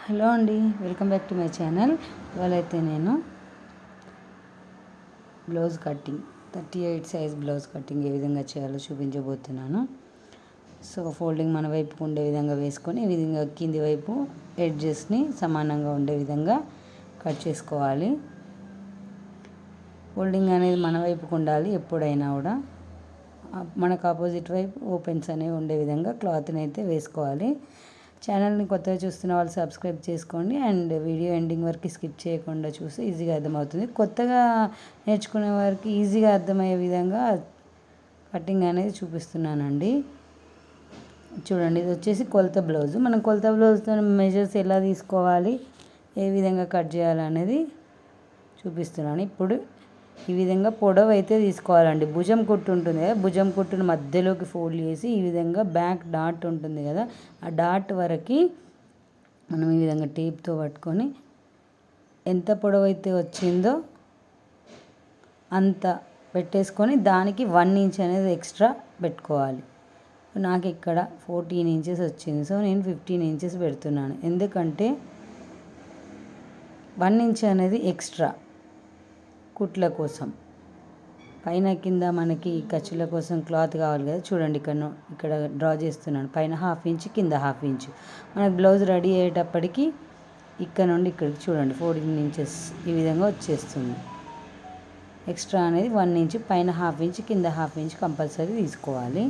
Hello అండి, welcome back to my channel. ఇవాళైతే నేను blouse cutting 38 size blouse cutting ఏ విధంగా చేయాలో చూపించబోతున్నాను. సో ఫోల్డింగ్ మన వైపుకు ఉండే విధంగా వేసుకొని ఈ విధంగా కింది వైపు ఎడ్జెస్ని సమానంగా ఉండే విధంగా కట్ చేసుకోవాలి. ఫోల్డింగ్ అనేది మన వైపుకు ఉండాలి. ఎప్పుడైనా కూడా మనకు ఆపోజిట్ వైపు ఓపెన్స్ అనేవి ఉండే విధంగా క్లాత్ని అయితే వేసుకోవాలి. ఛానల్ని కొత్తగా చూస్తున్న వాళ్ళు సబ్స్క్రైబ్ చేసుకోండి అండ్ వీడియో ఎండింగ్ వరకు స్కిప్ చేయకుండా చూసి ఈజీగా అర్థమవుతుంది. కొత్తగా నేర్చుకునే వారికి ఈజీగా అర్థమయ్యే విధంగా కటింగ్ అనేది చూపిస్తున్నానండి. చూడండి, ఇది వచ్చేసి కొలత బ్లౌజ్. మనం కొలత బ్లౌజ్తో మెజర్స్ ఎలా తీసుకోవాలి, ఏ విధంగా కట్ చేయాలనేది చూపిస్తున్నాను. ఇప్పుడు ఈ విధంగా పొడవు అయితే తీసుకోవాలండి. భుజం కుట్టు ఉంటుంది కదా, భుజం కుట్టును మధ్యలోకి ఫోల్డ్ చేసి ఈ విధంగా బ్యాక్ డాట్ ఉంటుంది కదా, ఆ డాట్ వరకు మనం ఈ విధంగా టేప్తో పట్టుకొని ఎంత పొడవు అయితే వచ్చిందో అంత పెట్టేసుకొని దానికి 1 ఇంచ్ అనేది ఎక్స్ట్రా పెట్టుకోవాలి. నాకు ఇక్కడ 14 ఇంచెస్ వచ్చింది, సో నేను 15 ఇంచెస్ పెడుతున్నాను. ఎందుకంటే 1 ఇంచ్ అనేది ఎక్స్ట్రా కుట్ల కోసం. పైన కింద మనకి ఖర్చుల కోసం క్లాత్ కావాలి కదా, చూడండి ఇక్కడ డ్రా చేస్తున్నాను. పైన 1/2 ఇంచ్, కింద 1/2 ఇంచ్. మనకు బ్లౌజ్ రెడీ అయ్యేటప్పటికి ఇక్కడ నుండి ఇక్కడికి చూడండి 14 ఇంచెస్ ఈ విధంగా వచ్చేస్తుంది. ఎక్స్ట్రా అనేది 1 ఇంచ్, పైన 1/2 ఇంచ్, కింద 1/2 ఇంచ్ కంపల్సరీ తీసుకోవాలి.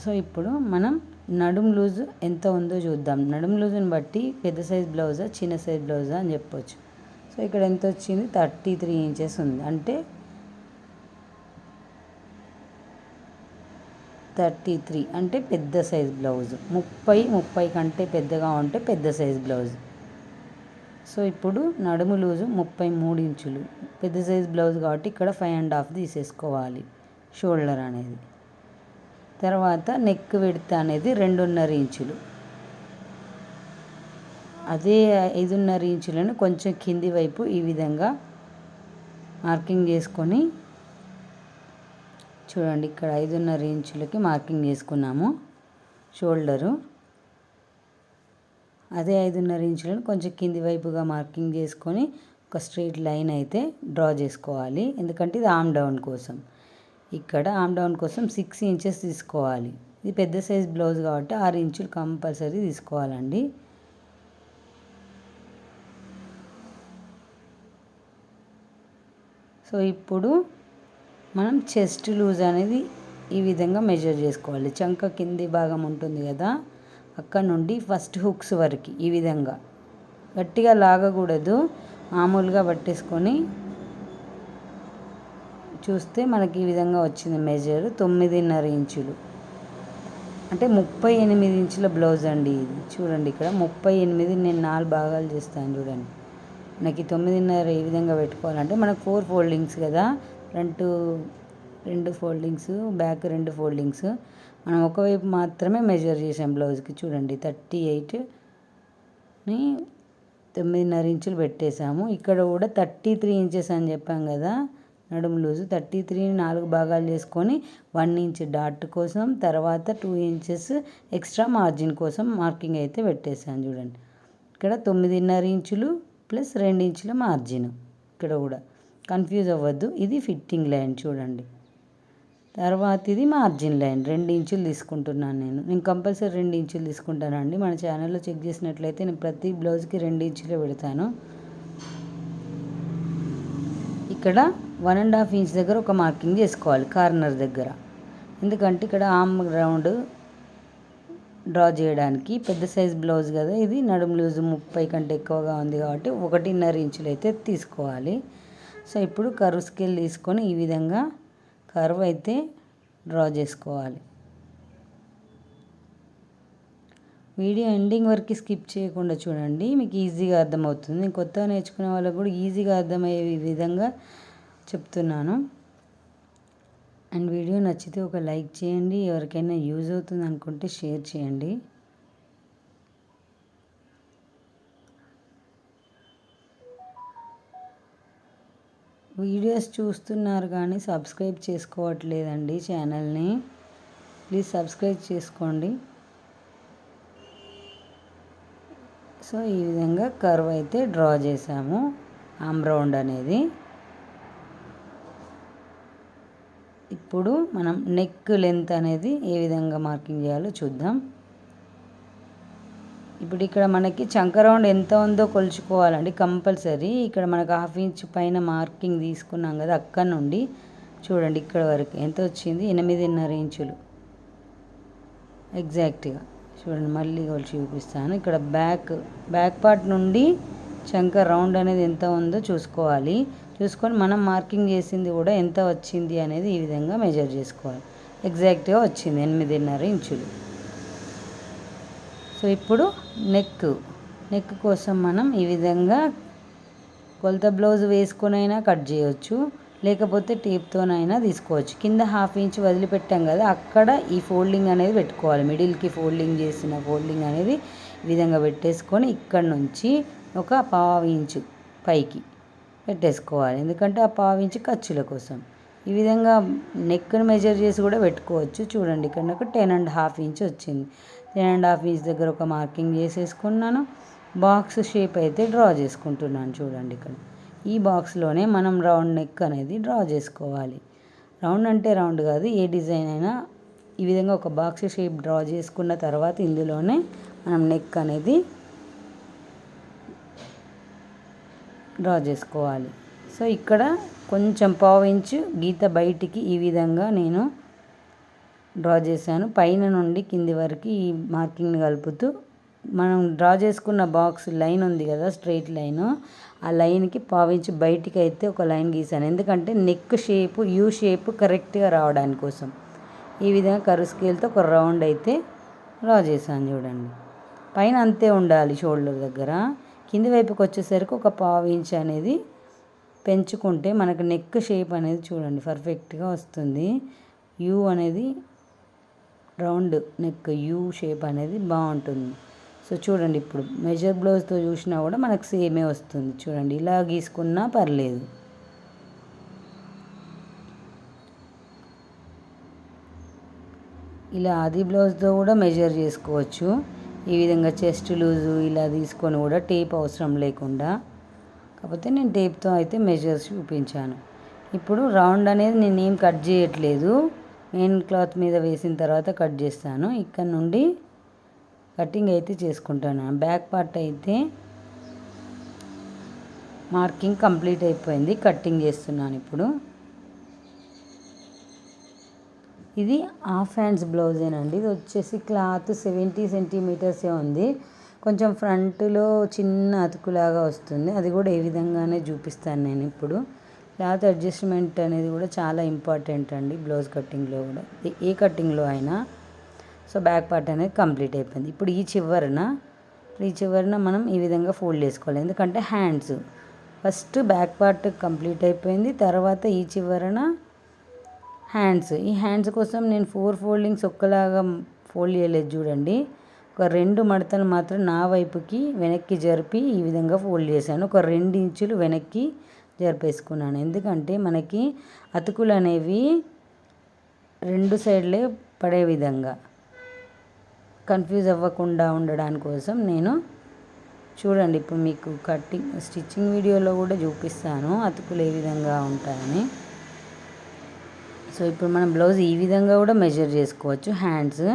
సో ఇప్పుడు మనం నడుం లూజు ఎంత ఉందో చూద్దాం. నడుం లూజుని బట్టి పెద్ద సైజ్ బ్లౌజా చిన్న సైజ్ బ్లౌజా అని చెప్పొచ్చు. సో ఇక్కడ ఎంత వచ్చింది, 33 ఇంచెస్ ఉంది. అంటే 33 అంటే పెద్ద సైజ్ బ్లౌజ్. 30 కంటే పెద్దగా ఉంటే పెద్ద సైజ్ బ్లౌజ్. సో ఇప్పుడు నడుము లూజు 33 ఇంచులు, పెద్ద సైజ్ బ్లౌజ్ కాబట్టి ఇక్కడ 5.5 తీసేసుకోవాలి షోల్డర్ అనేది. తర్వాత నెక్ విడ్త్ అనేది 2.5 ఇంచులు. అదే 5.5 ఇంచులను కొంచెం కింది వైపు ఈ విధంగా మార్కింగ్ చేసుకొని చూడండి, ఇక్కడ 5.5 ఇంచులకి మార్కింగ్ చేసుకున్నాము షోల్డరు. అదే 5.5 ఇంచులను కొంచెం కింది వైపుగా మార్కింగ్ చేసుకొని ఒక స్ట్రైట్ లైన్ అయితే డ్రా చేసుకోవాలి. ఎందుకంటే ఇది ఆమ్ డౌన్ కోసం. ఇక్కడ ఆమ్ డౌన్ కోసం 6 ఇంచెస్ తీసుకోవాలి. ఇది పెద్ద సైజ్ బ్లౌజ్ కాబట్టి 6 ఇంచులు కంపల్సరీ తీసుకోవాలండి. సో ఇప్పుడు మనం చెస్ట్ లూజ్ అనేది ఈ విధంగా మెజర్ చేసుకోవాలి. చంక కింది భాగం ఉంటుంది కదా, అక్కడ నుండి ఫస్ట్ హుక్స్ వరకు ఈ విధంగా గట్టిగా లాగకూడదు, మామూలుగా పట్టేసుకొని చూస్తే మనకి ఈ విధంగా వచ్చింది మెజర్ 9.5 ఇంచులు. అంటే 38 ఇంచుల బ్లౌజ్ అండి ఇది. చూడండి ఇక్కడ 38, నేను 4 భాగాలు చేస్తాను చూడండి. మనకి 9.5 ఏ విధంగా పెట్టుకోవాలంటే మనకు 4 ఫోల్డింగ్స్ కదా, ఫ్రంట్ 2 ఫోల్డింగ్స్, బ్యాక్ 2 ఫోల్డింగ్స్. మనం ఒకవైపు మాత్రమే మెజర్ చేసాం బ్లౌజ్కి. చూడండి 38ని 9.5 ఇంచులు పెట్టేశాము. ఇక్కడ కూడా 33 ఇంచెస్ అని చెప్పాం కదా నడుము లూజు. 33ని 4 భాగాలు చేసుకొని 1 ఇంచ్ డాట్ కోసం, తర్వాత 2 ఇంచెస్ ఎక్స్ట్రా మార్జిన్ కోసం మార్కింగ్ అయితే పెట్టేశాను. చూడండి ఇక్కడ 9.5 ఇంచులు ప్లస్ 2 ఇంచుల మార్జిన్. ఇక్కడ కూడా కన్ఫ్యూజ్ అవ్వద్దు, ఇది ఫిట్టింగ్ లైన్ చూడండి. తర్వాత ఇది మార్జిన్ లైన్ 2 ఇంచులు తీసుకుంటున్నాను నేను కంపల్సరీ 2 ఇంచులు తీసుకుంటానండి. మన ఛానల్లో చెక్ చేసినట్లయితే నేను ప్రతి బ్లౌజ్కి 2 ఇంచులే పెడతాను. ఇక్కడ 1.5 ఇంచ్ దగ్గర ఒక మార్కింగ్ చేసుకోవాలి కార్నర్ దగ్గర. ఎందుకంటే ఇక్కడ ఆర్మ్ రౌండ్ డ్రా చేయడానికి. పెద్ద సైజ్ బ్లౌజ్ కదా ఇది, నడుము లూజు 30 కంటే ఎక్కువగా ఉంది కాబట్టి 1.5 ఇంచులు అయితే తీసుకోవాలి. సో ఇప్పుడు కర్వ్ స్కేల్ తీసుకొని ఈ విధంగా కర్వ్ అయితే డ్రా చేసుకోవాలి. వీడియో ఎండింగ్ వరకు స్కిప్ చేయకుండా చూడండి, మీకు ఈజీగా అర్థమవుతుంది. కొత్తగా నేర్చుకునే వాళ్ళకు కూడా ఈజీగా అర్థమయ్యే విధంగా చెప్తున్నాను. అండ్ వీడియో నచ్చితే ఒక లైక్ చేయండి, ఎవరికైనా యూజ్ అవుతుంది అనుకుంటే షేర్ చేయండి. వీడియోస్ చూస్తున్నారు కానీ సబ్స్క్రైబ్ చేసుకోవట్లేదండి ఛానల్ని. ప్లీజ్ సబ్స్క్రైబ్ చేసుకోండి. సో ఈ విధంగా కర్వ్ అయితే డ్రా చేసాము ఆమ్ రౌండ్ అనేది. ఇప్పుడు మనం నెక్ లెంత్ అనేది ఏ విధంగా మార్కింగ్ చేయాలో చూద్దాం. ఇప్పుడు ఇక్కడ మనకి చంక రౌండ్ ఎంత ఉందో కొలుచుకోవాలండి కంపల్సరీ. ఇక్కడ మనకు 1/2 ఇంచ్ పైన మార్కింగ్ తీసుకున్నాం కదా, అక్కడ నుండి చూడండి ఇక్కడ వరకు ఎంత వచ్చింది, 8.5 ఇంచులు ఎగ్జాక్ట్గా. చూడండి మళ్ళీ కొలిచి చూపిస్తాను. ఇక్కడ బ్యాక్ పార్ట్ నుండి చంక రౌండ్ అనేది ఎంత ఉందో చూసుకోవాలి. చూసుకొని మనం మార్కింగ్ చేసింది కూడా ఎంత వచ్చింది అనేది ఈ విధంగా మెజర్ చేసుకోవాలి. ఎగ్జాక్ట్గా వచ్చింది 8.5 ఇంచులు. సో ఇప్పుడు నెక్ కోసం మనం ఈ విధంగా కొలత బ్లౌజ్ వేసుకొనైనా కట్ చేయవచ్చు, లేకపోతే టేప్తోనైనా తీసుకోవచ్చు. కింద 1/2 ఇంచ్ వదిలిపెట్టాం కదా, అక్కడ ఈ ఫోల్డింగ్ అనేది పెట్టుకోవాలి. మిడిల్కి ఫోల్డింగ్ చేసిన ఫోల్డింగ్ అనేది ఈ విధంగా పెట్టేసుకొని ఇక్కడ నుంచి ఒక 1/2 ఇంచు పైకి పెట్టేసుకోవాలి. ఎందుకంటే ఆ 1/2 ఇంచు ఖర్చుల కోసం. ఈ విధంగా నెక్ను మెజర్ చేసి కూడా పెట్టుకోవచ్చు. చూడండి ఇక్కడ నాకు 10.5 ఇంచ్ వచ్చింది. 10.5 ఇంచ్ దగ్గర ఒక మార్కింగ్ చేసేసుకున్నాను. బాక్స్ షేప్ అయితే డ్రా చేసుకుంటున్నాను. చూడండి ఇక్కడ ఈ బాక్స్లోనే మనం రౌండ్ నెక్ అనేది డ్రా చేసుకోవాలి. రౌండ్ అంటే రౌండ్ కాదు, ఏ డిజైన్ అయినా ఈ విధంగా ఒక బాక్స్ షేప్ డ్రా చేసుకున్న తర్వాత ఇందులోనే మనం నెక్ అనేది డ్రా చేసుకోవాలి. సో ఇక్కడ కొంచెం 1/2 ఇంచు గీత బయటికి ఈ విధంగా నేను డ్రా చేశాను. పైన నుండి కింది వరకు ఈ మార్కింగ్ని కలుపుతూ మనం డ్రా చేసుకున్న బాక్స్ లైన్ ఉంది కదా, స్ట్రైట్ లైన్, ఆ లైన్కి 1/2 ఇంచు బయటికి అయితే ఒక లైన్ గీసాను. ఎందుకంటే నెక్ షేపు యూ షేప్ కరెక్ట్గా రావడానికి కోసం ఈ విధంగా కర్వ్ స్కేల్తో ఒక రౌండ్ అయితే డ్రా చేశాను. చూడండి పైన అంతే ఉండాలి షోల్డర్ దగ్గర. కింది వైపుకి వచ్చేసరికి ఒక 1/2 ఇంచ్ అనేది పెంచుకుంటే మనకు నెక్ షేప్ అనేది చూడండి పర్ఫెక్ట్గా వస్తుంది. యూ అనేది రౌండ్ నెక్ యూ షేప్ అనేది బాగుంటుంది. సో చూడండి ఇప్పుడు మెజర్ బ్లౌజ్తో చూసినా కూడా మనకు సేమే వస్తుంది. చూడండి ఇలా గీసుకున్నా పర్లేదు. ఇలా ఆది బ్లౌజ్తో కూడా మెజర్ చేసుకోవచ్చు. ఈ విధంగా చెస్ట్ లూజు ఇలా తీసుకొని కూడా టేప్ అవసరం లేకుండా. కాకపోతే నేను టేప్తో అయితే మెజర్స్ చూపించాను. ఇప్పుడు రౌండ్ అనేది నేనేం కట్ చేయట్లేదు, మెయిన్ క్లాత్ మీద వేసిన తర్వాత కట్ చేస్తాను. ఇక్కడ నుండి కటింగ్ అయితే చేసుకుంటాను. బ్యాక్ పార్ట్ అయితే మార్కింగ్ కంప్లీట్ అయిపోయింది, కటింగ్ చేస్తున్నాను. ఇప్పుడు ఇది హాఫ్ హ్యాండ్స్ బ్లౌజేనండి. ఇది వచ్చేసి క్లాత్ 70 సెంటీమీటర్సే ఉంది. కొంచెం ఫ్రంట్లో చిన్న అతుకులాగా వస్తుంది, అది కూడా ఏ విధంగానే చూపిస్తాను నేను ఇప్పుడు. క్లాత్ అడ్జస్ట్మెంట్ అనేది కూడా చాలా ఇంపార్టెంట్ అండి బ్లౌజ్ కటింగ్లో కూడా, ఏ కటింగ్లో అయినా. సో బ్యాక్ పార్ట్ అనేది కంప్లీట్ అయిపోయింది. ఇప్పుడు ఈ చివరన మనం ఈ విధంగా ఫోల్డ్ చేసుకోవాలి. ఎందుకంటే hands first back part complete అయిపోయింది, తర్వాత ఈ చివరన హ్యాండ్స్. ఈ హ్యాండ్స్ కోసం నేను 4 ఫోల్డింగ్స్ ఒక్కలాగా ఫోల్డ్ చేయలేదు. చూడండి ఒక 2 మడతలు మాత్రం నా వైపుకి వెనక్కి జరిపి ఈ విధంగా ఫోల్డ్ చేశాను. ఒక 2 ఇంచులు వెనక్కి జరిపేసుకున్నాను. ఎందుకంటే మనకి అతుకులు అనేవి 2 సైడ్లే పడే విధంగా కన్ఫ్యూజ్ అవ్వకుండా ఉండడానికి కోసం నేను చూడండి ఇప్పుడు మీకు స్టిచ్చింగ్ వీడియోలో కూడా చూపిస్తాను అతుకులు ఏ విధంగా ఉంటాయని. సో ఇప్పుడు మనం బ్లౌజ్ ఈ విధంగా కూడా మెజర్ చేసుకోవచ్చు హ్యాండ్స్,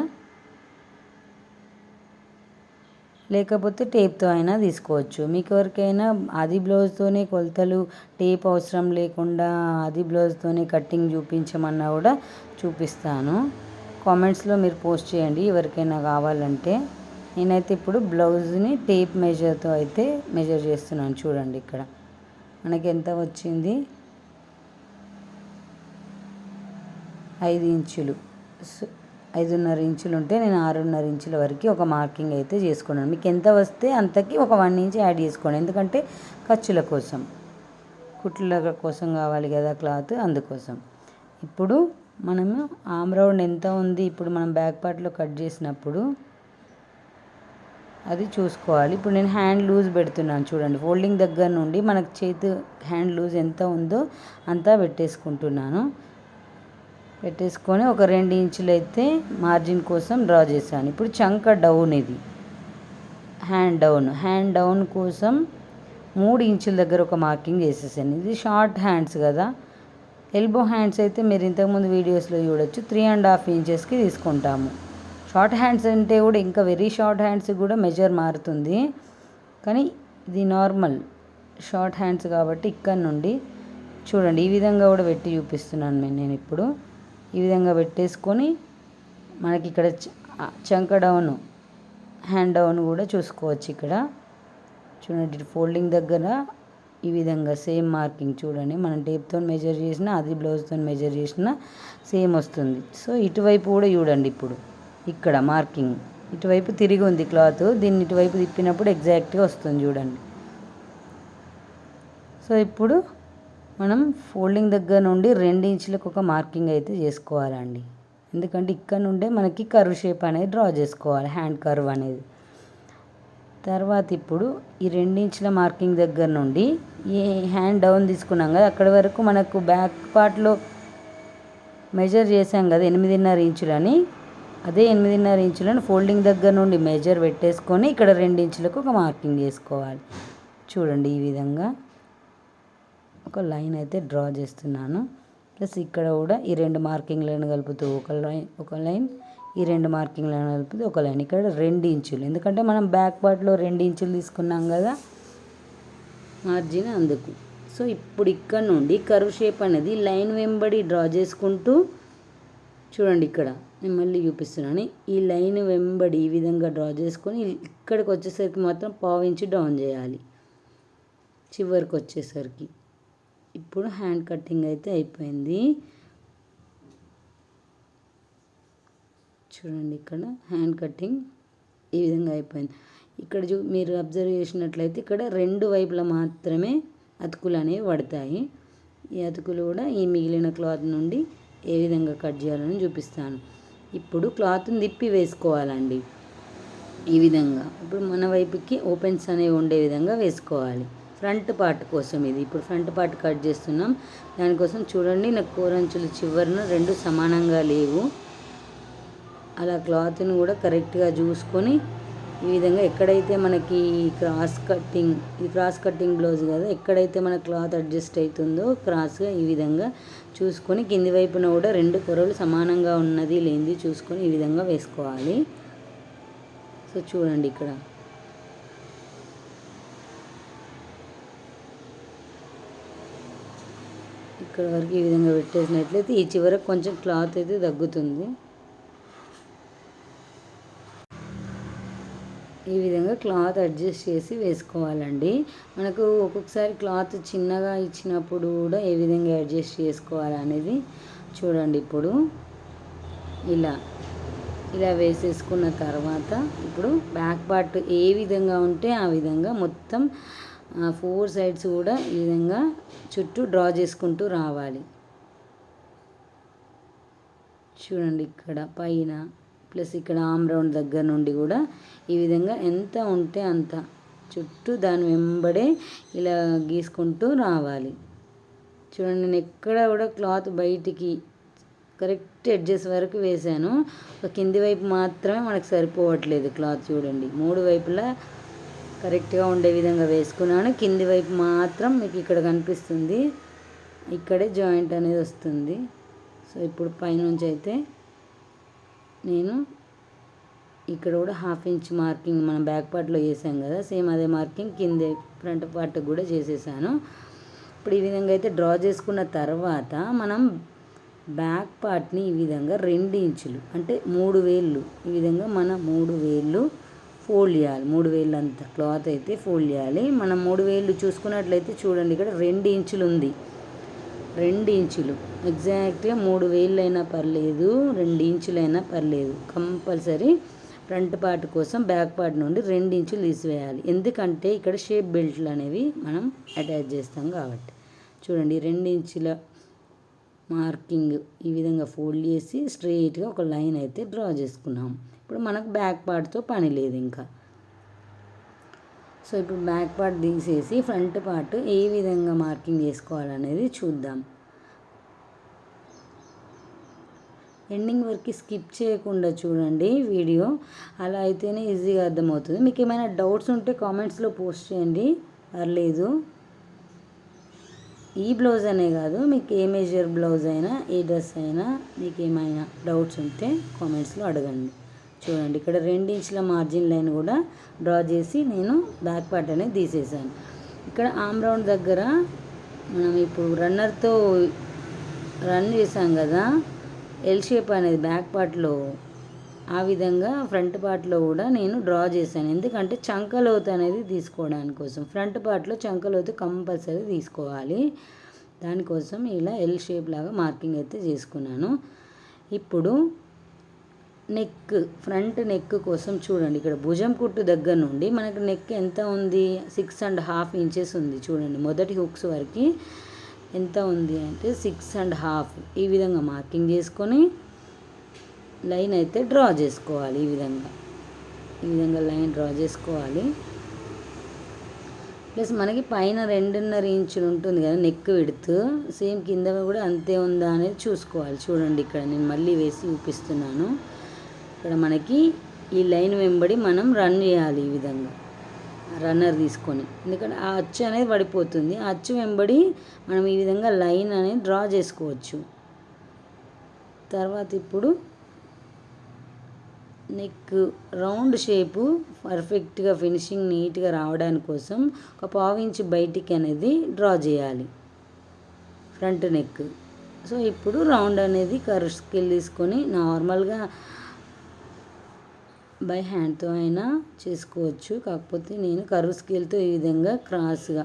లేకపోతే టేప్తో అయినా తీసుకోవచ్చు. మీకు ఎవరికైనా ఆది బ్లౌజ్తోనే కొలతలు టేప్ అవసరం లేకుండా ఆది బ్లౌజ్తోనే కటింగ్ చూపించమన్నా కూడా చూపిస్తాను. కామెంట్స్లో మీరు పోస్ట్ చేయండి ఎవరికైనా కావాలంటే. నేనైతే ఇప్పుడు బ్లౌజ్ని టేప్ మెజర్తో అయితే మెజర్ చేస్తున్నాను. చూడండి ఇక్కడ మనకి ఎంత వచ్చింది, 5 ఇంచులు. 5.5 ఇంచులు ఉంటే నేను 6.5 ఇంచుల వరకు ఒక మార్కింగ్ అయితే చేసుకున్నాను. మీకు ఎంత వస్తే అంతకి ఒక 1 ఇంచ్ యాడ్ చేసుకోండి, ఎందుకంటే ఖర్చుల కోసం, కుట్ల కోసం కావాలి కదా క్లాత్, అందుకోసం. ఇప్పుడు మనము ఆమ్ రౌండ్ ఎంత ఉంది ఇప్పుడు మనం బ్యాక్ పార్ట్లో కట్ చేసినప్పుడు అది చూసుకోవాలి. ఇప్పుడు నేను హ్యాండ్ లూజ్ పెడుతున్నాను. చూడండి ఫోల్డింగ్ దగ్గర నుండి మనకు చేతి హ్యాండ్ లూజ్ ఎంత ఉందో అంతా పెట్టేసుకుంటున్నాను. పెట్టేసుకొని ఒక 2 ఇంచులు అయితే మార్జిన్ కోసం డ్రా చేశాను. ఇప్పుడు చంక డౌన్, ఇది హ్యాండ్ డౌన్ కోసం 3 ఇంచుల దగ్గర ఒక మార్కింగ్ వేసేసాను. ఇది షార్ట్ హ్యాండ్స్ కదా. ఎల్బో హ్యాండ్స్ అయితే మీరు ఇంతకుముందు వీడియోస్లో చూడొచ్చు 3.5 ఇంచెస్కి తీసుకుంటాము. షార్ట్ హ్యాండ్స్ అంటే కూడా ఇంకా వెరీ షార్ట్ హ్యాండ్స్ కూడా మెజర్ మారుతుంది, కానీ ఇది నార్మల్ షార్ట్ హ్యాండ్స్ కాబట్టి ఇక్కడ నుండి చూడండి ఈ విధంగా కూడా పెట్టి చూపిస్తున్నాను నేను ఇప్పుడు. ఈ విధంగా పెట్టేసుకొని మనకి ఇక్కడ చంక డౌన్, హ్యాండ్ డౌన్ కూడా చూసుకోవచ్చు. ఇక్కడ చూడండి ఫోల్డింగ్ దగ్గర ఈ విధంగా సేమ్ మార్కింగ్ చూడండి. మనం టేప్తో మెజర్ చేసినా అది బ్లౌజ్తో మెజర్ చేసినా సేమ్ వస్తుంది. సో ఇటువైపు కూడా చూడండి, ఇప్పుడు ఇక్కడ మార్కింగ్ ఇటువైపు తిరిగి ఉంది క్లాత్, దీన్ని ఇటువైపు తిప్పినప్పుడు ఎగ్జాక్ట్గా వస్తుంది చూడండి. సో ఇప్పుడు మనం ఫోల్డింగ్ దగ్గర నుండి 2 ఇంచులకు ఒక మార్కింగ్ అయితే చేసుకోవాలండి. ఎందుకంటే ఇక్కడ నుండే మనకి కర్వ్ షేప్ అనేది డ్రా చేసుకోవాలి, హ్యాండ్ కర్వ్ అనేది. తర్వాత ఇప్పుడు ఈ 2 ఇంచుల మార్కింగ్ దగ్గర నుండి ఈ హ్యాండ్ డౌన్ తీసుకున్నాం కదా, అక్కడి వరకు మనకు బ్యాక్ పార్ట్లో మెజర్ చేసాం కదా 8.5 ఇంచులని. అదే 8.5 ఇంచులను ఫోల్డింగ్ దగ్గర నుండి మెజర్ పెట్టేసుకొని ఇక్కడ 2 ఇంచులకు ఒక మార్కింగ్ చేసుకోవాలి. చూడండి ఈ విధంగా ఒక లైన్ అయితే డ్రా చేస్తున్నాను. ప్లస్ ఇక్కడ కూడా ఈ 2 మార్కింగ్లను కలుపుతూ ఒక లైన్, ఈ 2 మార్కింగ్లను కలుపుతూ ఒక లైన్. ఇక్కడ 2 ఇంచులు, ఎందుకంటే మనం బ్యాక్ పార్ట్లో 2 ఇంచులు తీసుకున్నాం కదా మార్జిన్, అందుకు. సో ఇప్పుడు ఇక్కడ నుండి కర్వ్ షేప్ అనేది లైన్ వెంబడి డ్రా చేసుకుంటూ చూడండి, ఇక్కడ నేను మళ్ళీ చూపిస్తున్నాను. ఈ లైన్ వెంబడి ఈ విధంగా డ్రా చేసుకొని ఇక్కడికి వచ్చేసరికి మాత్రం 1/2 ఇంచు డౌన్ చేయాలి చివరికి వచ్చేసరికి. ఇప్పుడు హ్యాండ్ కటింగ్ అయితే అయిపోయింది. చూడండి ఇక్కడ హ్యాండ్ కటింగ్ ఈ విధంగా అయిపోయింది. ఇక్కడ మీరు అబ్జర్వ్ చేసినట్లయితే ఇక్కడ 2 వైపులా మాత్రమే అతుకులు అనేవి పడతాయి. ఈ అతుకులు కూడా ఈ మిగిలిన క్లాత్ నుండి ఏ విధంగా కట్ చేయాలని చూపిస్తాను. ఇప్పుడు క్లాత్ని తిప్పి వేసుకోవాలండి ఈ విధంగా. ఇప్పుడు మన వైపుకి ఓపెన్స్ అనేవి ఉండే విధంగా వేసుకోవాలి. ఫ్రంట్ పార్ట్ కోసం ఇది. ఇప్పుడు ఫ్రంట్ పార్ట్ కట్ చేస్తున్నాం. దానికోసం చూడండి నాకు కోరంచులు చివరన 2 సమానంగా లేవు. అలా క్లాత్ని కూడా కరెక్ట్గా చూసుకొని ఈ విధంగా ఎక్కడైతే మనకి క్రాస్ కటింగ్ బ్లౌజ్ కదా, ఎక్కడైతే మన క్లాత్ అడ్జస్ట్ అవుతుందో క్రాస్గా ఈ విధంగా చూసుకొని కింది వైపున కూడా 2 కొరలు సమానంగా ఉన్నది లేనిది చూసుకొని ఈ విధంగా వేసుకోవాలి. సో చూడండి ఇక్కడ వరకు ఈ విధంగా పెట్టేసినట్లయితే ఈ చివరకు కొంచెం క్లాత్ అయితే తగ్గుతుంది. ఈ విధంగా క్లాత్ అడ్జస్ట్ చేసి వేసుకోవాలండి. మనకు ఒక్కొక్కసారి క్లాత్ చిన్నగా ఇచ్చినప్పుడు కూడా ఏ విధంగా అడ్జస్ట్ చేసుకోవాలి అనేది చూడండి. ఇప్పుడు ఇలా వేసేసుకున్న తర్వాత ఇప్పుడు బ్యాక్ పార్ట్ ఏ విధంగా ఉంటే ఆ విధంగా మొత్తం 4 సైడ్స్ కూడా ఈ విధంగా చుట్టూ డ్రా చేసుకుంటూ రావాలి. చూడండి ఇక్కడ పైన ప్లస్ ఇక్కడ ఆమ్ రౌండ్ దగ్గర నుండి కూడా ఈ విధంగా ఎంత ఉంటే అంత చుట్టూ దాని వెంబడే ఇలా గీసుకుంటూ రావాలి. చూడండి నేను ఎక్కడ కూడా క్లాత్ బయటికి కరెక్ట్ ఎడ్జెస్ వరకు వేసాను. కింది వైపు మాత్రమే మనకు సరిపోవట్లేదు క్లాత్. చూడండి 3 వైపులా కరెక్ట్గా ఉండే విధంగా వేసుకున్నాను. కింది వైపు మాత్రం మీకు ఇక్కడ కనిపిస్తుంది, ఇక్కడే జాయింట్ అనేది వస్తుంది. సో ఇప్పుడు పైనుంచి అయితే నేను ఇక్కడ కూడా 1/2 ఇంచ్ మార్కింగ్ మనం బ్యాక్ పార్ట్లో వేసాం కదా, సేమ్ అదే మార్కింగ్ కింద ఫ్రంట్ పార్ట్ కూడా చేసేసాను. ఇప్పుడు ఈ విధంగా అయితే డ్రా చేసుకున్న తర్వాత మనం బ్యాక్ పార్ట్ని ఈ విధంగా 2 ఇంచులు అంటే 3 వేళ్ళు ఈ విధంగా మన 3 వేళ్ళు ఫోల్డ్ చేయాలి. 3 వేళ్ళు అంతా క్లాత్ అయితే ఫోల్డ్ చేయాలి. మనం 3 వేళ్ళు చూసుకున్నట్లయితే చూడండి ఇక్కడ 2 ఇంచులు ఉంది. 2 ఇంచులు ఎగ్జాక్ట్గా 3 వేళ్ళు అయినా పర్లేదు, 2 ఇంచులైనా పర్లేదు. కంపల్సరీ ఫ్రంట్ పార్ట్ కోసం బ్యాక్ పార్ట్ నుండి 2 ఇంచులు తీసివేయాలి. ఎందుకంటే ఇక్కడ షేప్ బెల్ట్లు అనేవి మనం అటాచ్ చేస్తాం కాబట్టి. చూడండి 2 ఇంచుల మార్కింగ్ ఈ విధంగా ఫోల్డ్ చేసి స్ట్రెయిట్గా ఒక లైన్ అయితే డ్రా చేసుకున్నాం. ఇప్పుడు మనకు బ్యాక్ పార్ట్తో పని లేదు ఇంకా. సో ఇప్పుడు బ్యాక్ పార్ట్ తీసేసి ఫ్రంట్ పార్ట్ ఏ విధంగా మార్కింగ్ చేసుకోవాలనేది చూద్దాం. ఎండింగ్ వరకు స్కిప్ చేయకుండా చూడండి వీడియో, అలా అయితేనే ఈజీగా అర్థమవుతుంది. మీకు ఏమైనా డౌట్స్ ఉంటే కామెంట్స్లో పోస్ట్ చేయండి, పర్లేదు. ఈ బ్లౌజ్ అనే కాదు, మీకు ఏ మేజర్ బ్లౌజ్ అయినా ఏ డ్రెస్ అయినా మీకు ఏమైనా డౌట్స్ ఉంటే కామెంట్స్లో అడగండి. చూడండి ఇక్కడ 2 ఇంచుల మార్జిన్ లైన్ కూడా డ్రా చేసి నేను బ్యాక్ పార్ట్ అనేది తీసేసాను. ఇక్కడ ఆమ్ రౌండ్ దగ్గర మనం ఇప్పుడు రన్నర్తో రన్ చేసాం కదా, ఎల్ షేప్ అనేది బ్యాక్ పార్ట్లో, ఆ విధంగా ఫ్రంట్ పార్ట్లో కూడా నేను డ్రా చేశాను. ఎందుకంటే చంకలోతు అనేది తీసుకోవడానికి కోసం, ఫ్రంట్ పార్ట్లో చంకలోతు కంపల్సరీ తీసుకోవాలి. దానికోసం ఇలా ఎల్ షేప్ లాగా మార్కింగ్ అయితే చేసుకున్నాను. ఇప్పుడు నెక్, ఫ్రంట్ నెక్ కోసం చూడండి, ఇక్కడ భుజం కుట్టు దగ్గర నుండి మనకు నెక్ ఎంత ఉంది, 6.5 ఇంచెస్ ఉంది. చూడండి మొదటి హుక్స్ వరకు ఎంత ఉంది అంటే 6.5. ఈ విధంగా మార్కింగ్ చేసుకొని లైన్ అయితే డ్రా చేసుకోవాలి. ఈ విధంగా లైన్ డ్రా చేసుకోవాలి. ప్లస్ మనకి పైన 2.5 ఇంచులు ఉంటుంది కదా నెక్ విడ్త్, సేమ్ కింద కూడా అంతే ఉందా అనేది చూసుకోవాలి. చూడండి ఇక్కడ నేను మళ్ళీ వేసి చూపిస్తున్నాను. ఇక్కడ మనకి ఈ లైన్ వెంబడి మనం రన్ చేయాలి. ఈ విధంగా రన్నర్ తీసుకొని, ఎందుకంటే ఆ అచ్చు అనేది పడిపోతుంది. ఆ అచ్చు వెంబడి మనం ఈ విధంగా లైన్ అనేది డ్రా చేసుకోవచ్చు. తర్వాత ఇప్పుడు నెక్ రౌండ్ షేపు పర్ఫెక్ట్గా ఫినిషింగ్ నీట్గా రావడానికి కోసం ఒక 1/2 ఇంచు బయటికి అనేది డ్రా చేయాలి ఫ్రంట్ నెక్. సో ఇప్పుడు రౌండ్ అనేది కర్వ్ స్కేల్ తీసుకొని నార్మల్గా బై హ్యాండ్తో అయినా చేసుకోవచ్చు, కాకపోతే నేను కర్వ్ స్కేల్తో ఈ విధంగా క్రాస్గా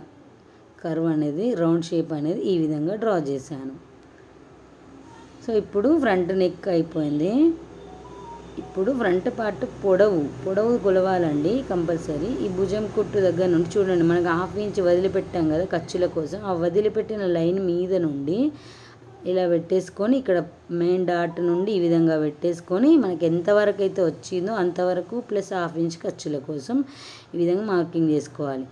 కర్వ్ అనేది రౌండ్ షేప్ అనేది ఈ విధంగా డ్రా చేశాను. సో ఇప్పుడు ఫ్రంట్ నెక్ అయిపోయింది. ఇప్పుడు ఫ్రంట్ పార్ట్ పొడవు కొలవాలండి కంపల్సరీ. ఈ భుజం కుట్టు దగ్గర నుండి చూడండి, మనకు 1/2 ఇంచ్ వదిలిపెట్టాం కదా ఖర్చుల కోసం, ఆ వదిలిపెట్టిన లైన్ మీద నుండి ఇలా పెట్టేసుకొని ఇక్కడ మెయిన్ డాట్ నుండి ఈ విధంగా పెట్టేసుకొని మనకి ఎంతవరకు అయితే వచ్చిందో అంతవరకు ప్లస్ 1/2 ఇంచ్ ఖర్చుల కోసం ఈ విధంగా మార్కింగ్ చేసుకోవాలి.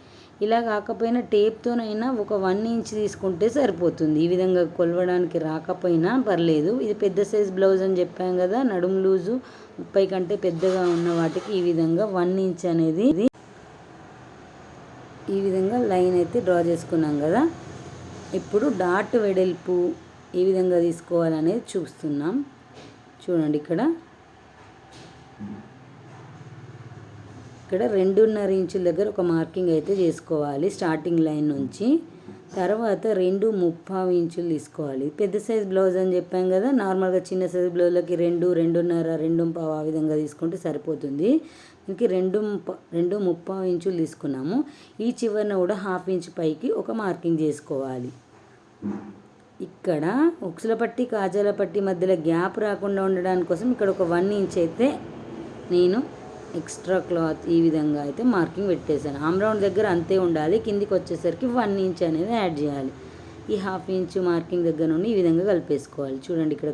ఇలా కాకపోయినా టేప్తోనైనా ఒక 1 ఇంచ్ తీసుకుంటే సరిపోతుంది. ఈ విధంగా కొలవడానికి రాకపోయినా పర్లేదు. ఇది పెద్ద సైజ్ బ్లౌజ్ అని చెప్పాం కదా, నడుము లూజు 30 కంటే పెద్దగా ఉన్న వాటికి ఈ విధంగా 1 ఇంచ్ అనేది ఈ విధంగా లైన్ అయితే డ్రా చేసుకున్నాం కదా. ఇప్పుడు డాట్ వెడల్పు ఏ విధంగా తీసుకోవాలనేది చూస్తున్నాం. చూడండి ఇక్కడ 2.5 ఇంచుల దగ్గర ఒక మార్కింగ్ అయితే చేసుకోవాలి స్టార్టింగ్ లైన్ నుంచి. తర్వాత 2.75 ఇంచులు తీసుకోవాలి. పెద్ద సైజ్ బ్లౌజ్ అని చెప్పాం కదా, నార్మల్గా చిన్న సైజ్ బ్లౌజ్లకి 2, 2.5, 2.5 ఆ విధంగా తీసుకుంటే సరిపోతుంది. ఇంక 2.75 ఇంచులు తీసుకున్నాము. ఈ చివరన కూడా 1/2 ఇంచ్ పైకి ఒక మార్కింగ్ చేసుకోవాలి. ఇక్కడ ఉక్సుల పట్టి కాజాల పట్టి మధ్యలో గ్యాప్ రాకుండా ఉండడానికి కోసం ఇక్కడ ఒక 1 ఇంచ్ అయితే నేను ఎక్స్ట్రా క్లాత్ ఈ విధంగా అయితే మార్కింగ్ పెట్టేశాను. ఆమ్ రౌండ్ దగ్గర అంతే ఉండాలి, కిందికి వచ్చేసరికి 1 ఇంచ్ అనేది యాడ్ చేయాలి. ఈ 1/2 ఇంచ్ మార్కింగ్ దగ్గర నుండి ఈ విధంగా కలిపేసుకోవాలి. చూడండి ఇక్కడ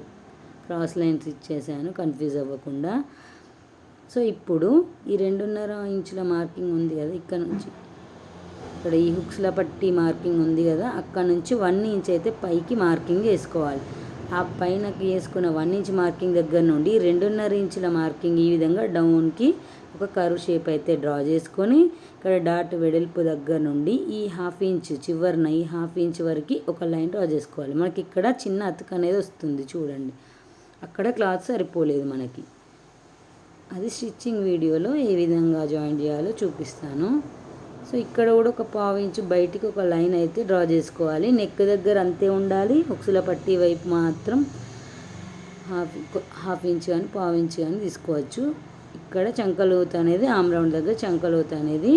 క్రాస్ లైన్స్ ఇచ్చేసాను కన్ఫ్యూజ్ అవ్వకుండా. సో ఇప్పుడు ఈ 2.5 ఇంచుల మార్కింగ్ ఉంది కదా, ఇక్కడ నుంచి ఇక్కడ ఈ హుక్స్ల పట్టి మార్కింగ్ ఉంది కదా, అక్కడ నుంచి 1 ఇంచ్ అయితే పైకి మార్కింగ్ వేసుకోవాలి. ఆ పైనకి వేసుకున్న 1 ఇంచ్ మార్కింగ్ దగ్గర నుండి 2.5 ఇంచుల మార్కింగ్ ఈ విధంగా డౌన్కి ఒక కర్వ్ షేప్ అయితే డ్రా చేసుకొని ఇక్కడ డాట్ వెడల్పు దగ్గర నుండి ఈ 1/2 ఇంచ్ చివరిన ఈ 1/2 ఇంచ్ వరకు ఒక లైన్ డ్రా చేసుకోవాలి. మనకి ఇక్కడ చిన్న అతుకు అనేది వస్తుంది చూడండి, అక్కడ క్లాత్ సరిపోలేదు మనకి. అది స్టిచ్చింగ్ వీడియోలో ఏ విధంగా జాయిన్ చేయాలో చూపిస్తాను. సో ఇక్కడ కూడా ఒక 1/2 ఇంచ్ బయటికి ఒక లైన్ అయితే డ్రా చేసుకోవాలి. నెక్ దగ్గర అంతే ఉండాలి, ఉక్సుల పట్టి వైపు మాత్రం హాఫ్ ఇంచ్ కానీ 1/2 ఇంచ్ కానీ తీసుకోవచ్చు. ఇక్కడ చంకలోతు అనేది ఆమ్ రౌండ్ దగ్గర చంకలోతు అనేది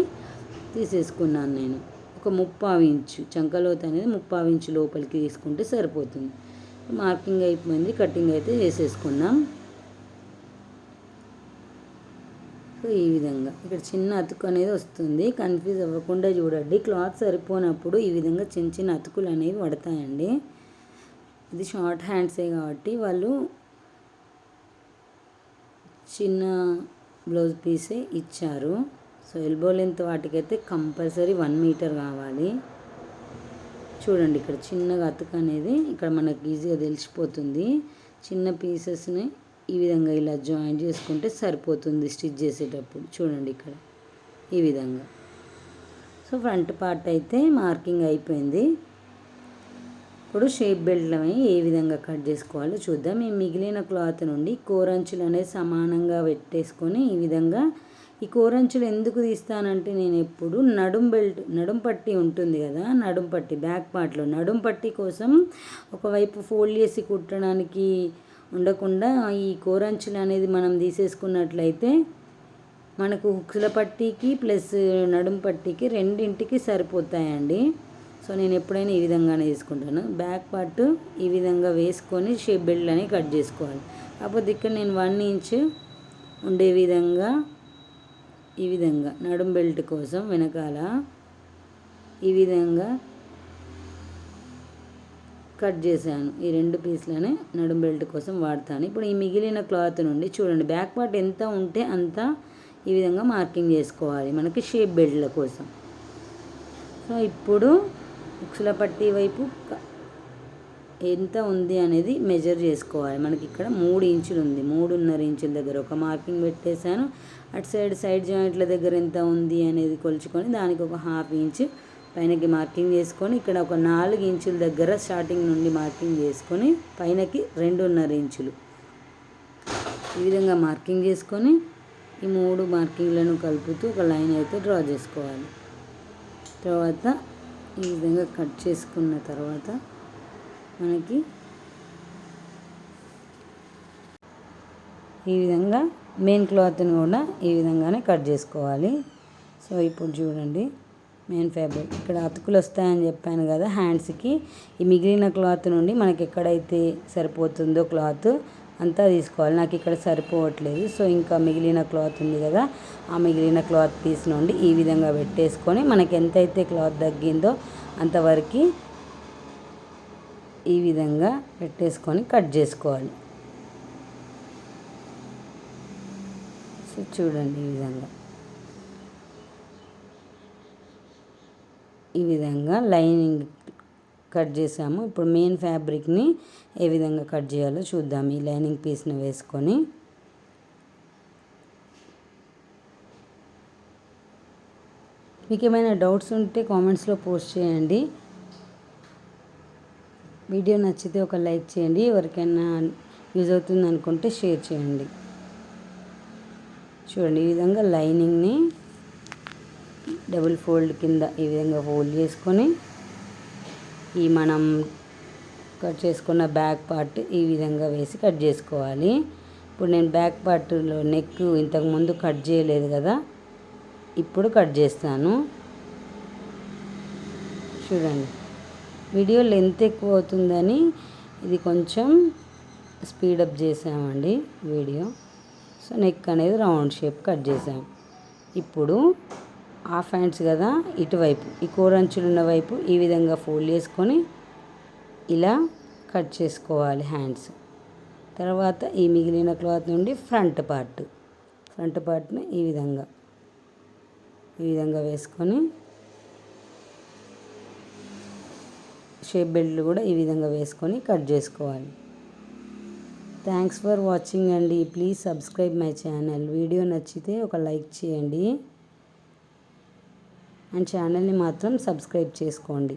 తీసేసుకున్నాను నేను. ఒక 3/4 ఇంచు చంకలోతు అనేది 3/4 ఇంచు లోపలికి తీసుకుంటే సరిపోతుంది. మార్కింగ్ అయిపోయింది, కటింగ్ అయితే చేసేసుకున్నాం. సో ఈ విధంగా ఇక్కడ చిన్న అతుకు అనేది వస్తుంది, కన్ఫ్యూజ్ అవ్వకుండా చూడండి. క్లాత్ సరిపోనప్పుడు ఈ విధంగా చిన్న చిన్న అతుకులు అనేవి పడతాయండి. ఇది షార్ట్ హ్యాండ్సే కాబట్టి వాళ్ళు చిన్న బ్లౌజ్ పీసే ఇచ్చారు. సో ఎల్బో లెంత్ వాటికైతే కంపల్సరీ 1 మీటర్ కావాలి. చూడండి ఇక్కడ చిన్నగా అతుకు అనేది ఇక్కడ మనకి ఈజీగా తెలిసిపోతుంది. చిన్న పీసెస్ని ఈ విధంగా ఇలా జాయిన్ చేసుకుంటే సరిపోతుంది స్టిచ్ చేసేటప్పుడు. చూడండి ఇక్కడ ఈ విధంగా. సో ఫ్రంట్ పార్ట్ అయితే మార్కింగ్ అయిపోయింది. ఇప్పుడు షేప్ బెల్ట్లమై ఏ విధంగా కట్ చేసుకోవాలో చూద్దాం. ఈ మిగిలిన క్లాత్ నుండి కోరంచులు అనేది సమానంగా పెట్టేసుకొని ఈ విధంగా, ఈ కోరంచులు ఎందుకు తీస్తానంటే నేను ఎప్పుడు నడుం పట్టి ఉంటుంది కదా, నడుం పట్టి బ్యాక్ పార్ట్లో నడుం పట్టి కోసం ఒకవైపు ఫోల్డ్ చేసి కుట్టడానికి ఉండకుండా ఈ కోరంచులు అనేది మనం తీసేసుకున్నట్లయితే మనకు హుక్స్ల పట్టీకి ప్లస్ నడుం పట్టీకి రెండింటికి సరిపోతాయండి. సో నేను ఎప్పుడైనా ఈ విధంగానే తీసుకుంటాను. బ్యాక్ పార్ట్ ఈ విధంగా వేసుకొని షేప్ బెల్ట్ అని కట్ చేసుకోవాలి. కాకపోతే ఇక్కడ నేను 1 ఇంచ్ ఉండే విధంగా ఈ విధంగా నడుం బెల్ట్ కోసం వెనకాల ఈ విధంగా కట్ చేశాను. ఈ 2 పీస్లని నడుం బెల్ట్ కోసం వాడతాను. ఇప్పుడు ఈ మిగిలిన క్లాత్ నుండి చూడండి, బ్యాక్ పార్ట్ ఎంత ఉంటే అంత ఈ విధంగా మార్కింగ్ చేసుకోవాలి మనకి షేప్ బెల్ట్ల కోసం. సో ఇప్పుడు హుక్స్ల పట్టీ వైపు ఎంత ఉంది అనేది మెజర్ చేసుకోవాలి. మనకి ఇక్కడ 3 ఇంచులు ఉంది. 3.5 ఇంచుల దగ్గర ఒక మార్కింగ్ పెట్టేశాను. అటు సైడ్ జాయింట్ల దగ్గర ఎంత ఉంది అనేది కొలుచుకొని దానికి ఒక 1/2 ఇంచ్ పైనకి మార్కింగ్ చేసుకొని, ఇక్కడ ఒక 4 ఇంచుల దగ్గర స్టార్టింగ్ నుండి మార్కింగ్ చేసుకొని పైనకి 2.5 ఇంచులు ఈ విధంగా మార్కింగ్ చేసుకొని ఈ 3 మార్కింగ్లను కలుపుతూ ఒక లైన్ అయితే డ్రా చేసుకోవాలి. తర్వాత ఈ విధంగా కట్ చేసుకున్న తర్వాత మనకి ఈ విధంగా మెయిన్ క్లాత్ని కూడా ఈ విధంగానే కట్ చేసుకోవాలి. సో ఇప్పుడు చూడండి, మెయిన్ ఫ్యాబ్రిక్ ఇక్కడ అతుకులు వస్తాయని చెప్పాను కదా హ్యాండ్స్కి. ఈ మిగిలిన క్లాత్ నుండి మనకి ఎక్కడైతే సరిపోతుందో క్లాత్ అంతా తీసుకోవాలి. నాకు ఇక్కడ సరిపోవట్లేదు. సో ఇంకా మిగిలిన క్లాత్ ఉంది కదా, ఆ మిగిలిన క్లాత్ పీస్ నుండి ఈ విధంగా పెట్టేసుకొని మనకి ఎంతైతే క్లాత్ తగ్గిందో అంతవరకు ఈ విధంగా పెట్టేసుకొని కట్ చేసుకోవాలి. సో చూడండి ఈ విధంగా లైనింగ్ కట్ చేసాము. ఇప్పుడు మెయిన్ ఫ్యాబ్రిక్ని ఏ విధంగా కట్ చేయాలో చూద్దాం. ఈ లైనింగ్ పీస్ని వేసుకొని మీకు ఏమైనా డౌట్స్ ఉంటే కామెంట్స్లో పోస్ట్ చేయండి. వీడియో నచ్చితే ఒక లైక్ చేయండి. ఎవరికైనా యూజ్ అవుతుంది అనుకుంటే షేర్ చేయండి. చూడండి ఈ విధంగా లైనింగ్ని డబుల్ ఫోల్డ్ కింద ఈ విధంగా ఫోల్డ్ చేసుకొని ఈ మనం కట్ చేసుకున్న బ్యాక్ పార్ట్ ఈ విధంగా వేసి కట్ చేసుకోవాలి. ఇప్పుడు నేను బ్యాక్ పార్ట్లో నెక్ ఇంతకుముందు కట్ చేయలేదు కదా, ఇప్పుడు కట్ చేస్తాను. చూడండి వీడియో లెంత్ ఎక్కువ అవుతుందని ఇది కొంచెం స్పీడప్ చేసామండి వీడియో. సో నెక్ అనేది రౌండ్ షేప్ కట్ చేసాం. ఇప్పుడు హాఫ్ హ్యాండ్స్ కదా, ఇటువైపు ఈ కోరంచులు ఉన్న వైపు ఈ విధంగా ఫోల్డ్ చేసుకొని ఇలా కట్ చేసుకోవాలి హ్యాండ్స్. తర్వాత ఈ మిగిలిన క్లాత్ నుండి ఫ్రంట్ పార్ట్ని ఈ విధంగా వేసుకొని షేప్ బెల్ట్లు కూడా ఈ విధంగా వేసుకొని కట్ చేసుకోవాలి. థ్యాంక్స్ ఫర్ వాచింగ్ అండి. Please subscribe my channel. Video నచ్చితే ఒక లైక్ చేయండి అండ్ ఛానల్ని మాత్రం సబ్స్క్రైబ్ చేసుకోండి.